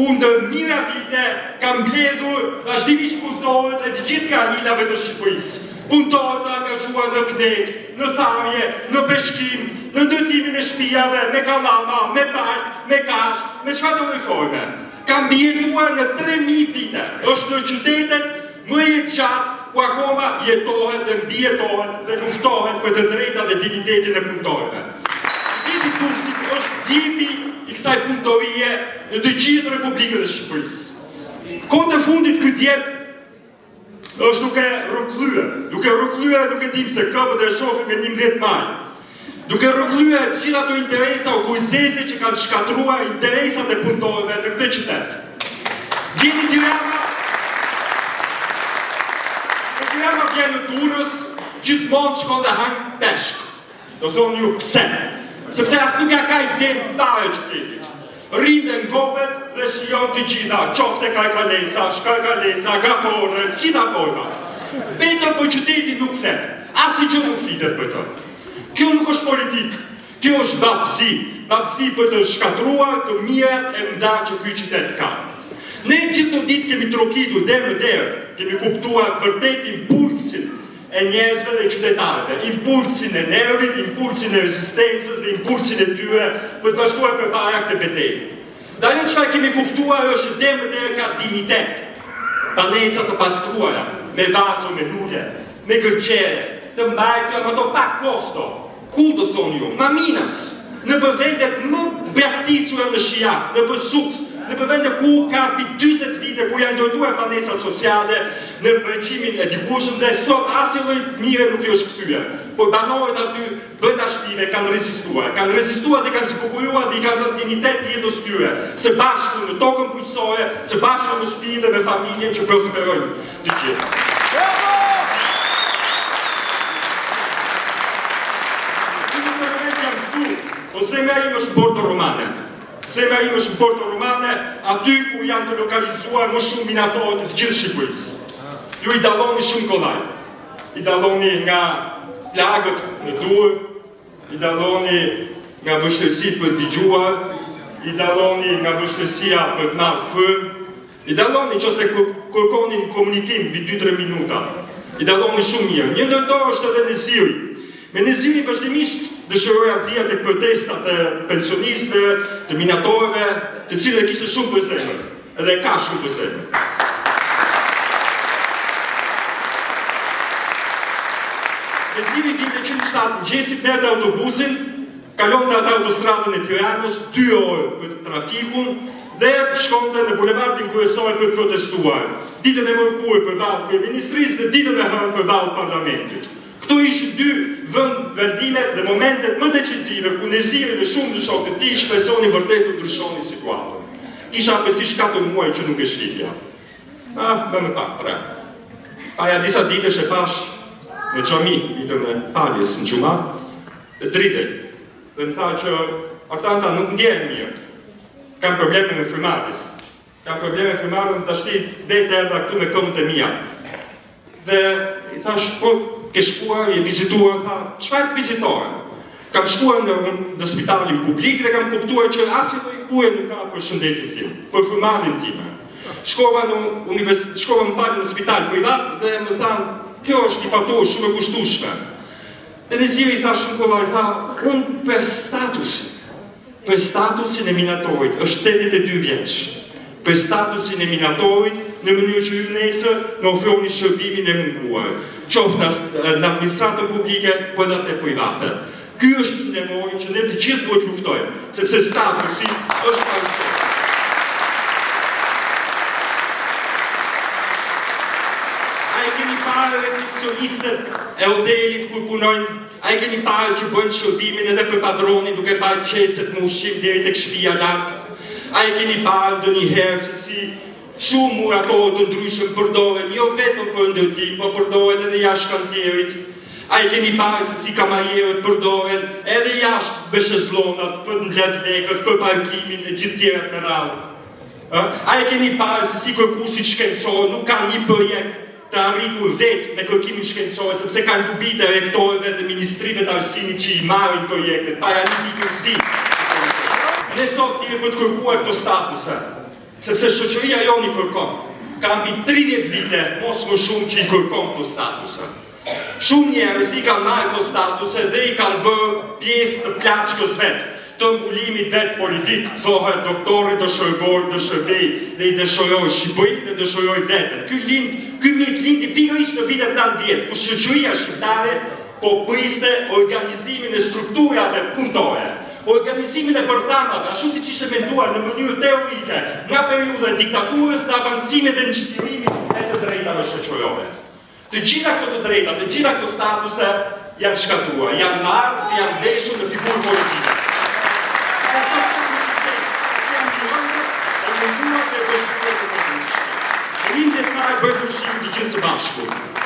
ku në mira vite kam mbledhur vazhdimisht punëtorët e të gjithë kaninave të Shqipërisë. Punëtorët të angazhuar në knek, në tharje, në peshkim, në ndërtimin e shtëpiave, me kallama, me park, me kasht, me çfarë do reforme. Kam mbijetuar në 3000 vite. Është në qytetet më e gjatë ku akoma jetohet dhe mbijetohet dhe luftohet për të drejtat dhe dignitetin e punëtorëve. Jeti Turqit është tipi i kësaj punëtorie në të gjithë Republikën e Shqipërisë. Kohët e fundit ky djep është duke rrugëllyer, nuk e dim se këpët e shohim me 11 maj. Duke rrugëllyer të gjitha ato interesa o kujzese që kanë shkatruar interesat e punëtorëve në këtë qytet. Vjeni Tirana vjen në Durrës, gjithmonë shkon dhe hang peshk. Do thonë ju pse? Sepse as nuk ja ka idem fare qytetit. Rinde në gobet dhe shijon të gjitha, qofte Karkalesa, Shkarkalesa, Gafore, të gjitha format. Vetëm për qytetit nuk flet, asnjë gjë nuk flitet për të. Kjo nuk është politikë, kjo është babësi për të shkatruar të mirat e mëdha që ky qytet ka. Ne gjithë të ditë kemi trokitur der në der, kemi kuptuar vërtet impulsin e njerëzve dhe qytetarëve, impulsin e nervit, impulsin e rezistencës dhe impulsin e tyre për të vazhduar përpara këtë betejë. Dhe ajo çfarë kemi kuptuar është që der në der ka dignitet, banesa të pastruara, me vazo, me lule, me gërqere, të mbajtura me ato pa kosto. Ku do thonë ju? Maminas, në vendet më braktisura në Shia, në Sut, në vende ku ka mbi 40 vite ku janë ndërtuar banesat sociale në regjimin e dikushëm dhe sot asnjë lloj mire nuk i është kthyer. Por banorët aty brenda shtëpive kanë rezistuar dhe kanë siguruar dhe i kanë dhënë dignitet jetës tyre, së bashku në tokën bujqësore, së bashku në shtëpi dhe me familjen që prosperojnë të gjithë. Zemra im është Porto Romane. Zemra im është Porto Romane, aty ku janë të lokalizuar më shumë minatorët të gjithë Shqipërisë. Ju i dalloni shumë kollaj. I dalloni nga plagët në dur, i dalloni nga vështirësitë për të dëgjuar, i dalloni nga vështirësia për të marrë fën, i dalloni nëse kërkoni komunikim mbi 2-3 minuta. I dalloni shumë mirë. Një ndërto është edhe Neziri. Me Neziri vazhdimisht dëshiroja të vija tek protestat e pensionistëve, të minatorëve, të cilët kishte shumë për zemër, edhe ka shumë për zemër. Neziri vitet 107 mëngjesit merrte autobusin, kalonte atë autostradën e Tiranës 2 orë për trafikun dhe shkonte në bulevardin kryesor për të protestuar. Ditën e mërkurë përballë kryeministrisë dhe ditën e hënë përballë parlamentit. Këto ishin 2 vendimet dhe momentet më decisive ku Neziri dhe shumë të shokët ti shpresoni vërtet të ndryshoni situatën. Isha afërsisht 4 muaj që nuk e shqipja. Më pak 3. Paja disa ditësh e pash në xhami, ditën e faljes në xhuma, dhe dritej. Dhe më tha që ata nuk ndjehen mirë. Kam probleme me frymatin. Të ashti dhe erdha këtu me këmbët e mia. Dhe i thash, po, ke shkuar, je vizituar, tha, çfarë të vizitohen? Kam shkuar në spitalin publik dhe kam kuptuar që asnjë lloj kuje nuk ka për shëndetin tim, për frymarrjen time. Shkova më falë në spital privat dhe më thanë, kjo është një faturë shumë e kushtueshme. Dhe Neziri tha shumë kollaj, tha, unë për statusin e minatorit, është 82 vjeç. Për statusin e minatorit, në mënyrë që ju nesër në ofroni shërbimin e munguar, qoftë në administratën publike, por edhe te private. Ky është një nevojë që ne të gjithë duhet luftojmë, sepse statusi është paritet. A e keni parë recepcionistët e hotelit kur punojnë? A e keni parë që bëjnë shërbimin edhe për padronin duke parë qeset në ushqim deri tek shtëpia lart? A e keni parë ndonjëherë se si shumë muratorë të ndryshëm përdoren, jo vetëm për ndërtim, por përdoren edhe jashtë kantierit. A e keni parë se si kamarierët përdoren edhe jashtë beshezllonat, për mbledh lekët, për parkimin e gjithë tjerat me radhë. A e keni parë se si kërkuesit shkencor nuk kanë një projekt të arritur vetë me kërkimin shkencor, sepse kanë dobi të rektorëve dhe ministrive të arsimit që i marrin projektet, pa janë një pikësi. Ne sot kemi për të kërkuar këto statuse. Sepse shoqëria joni kërkon. Ka mbi 30 vite, mos më shumë që i kërkon këto statuse. Shumë njerëz i kanë marrë këto statuse dhe i kanë bërë pjesë të plaçkës vetë, të mbulimit vetë politik, thohet doktori do shërbej dhe i dëshiroj Shqipërinë dhe dëshiroj veten. Ky mit lindi pikërisht në vitet 90, ku shoqëria shqiptare po priste organizimin e strukturave punëtore, organizimin e bërthamave, ashtu siç ishte menduar në mënyrë teorike, nga periudha e diktaturës në avancimin dhe nështrimin e të drejtave shoqërore. Të gjitha këto drejta, të gjitha këto statuse janë shkatuar, janë marrë dhe janë veshur në figurë politike. Rindet nga e bërë përshim të gjithë së bashku.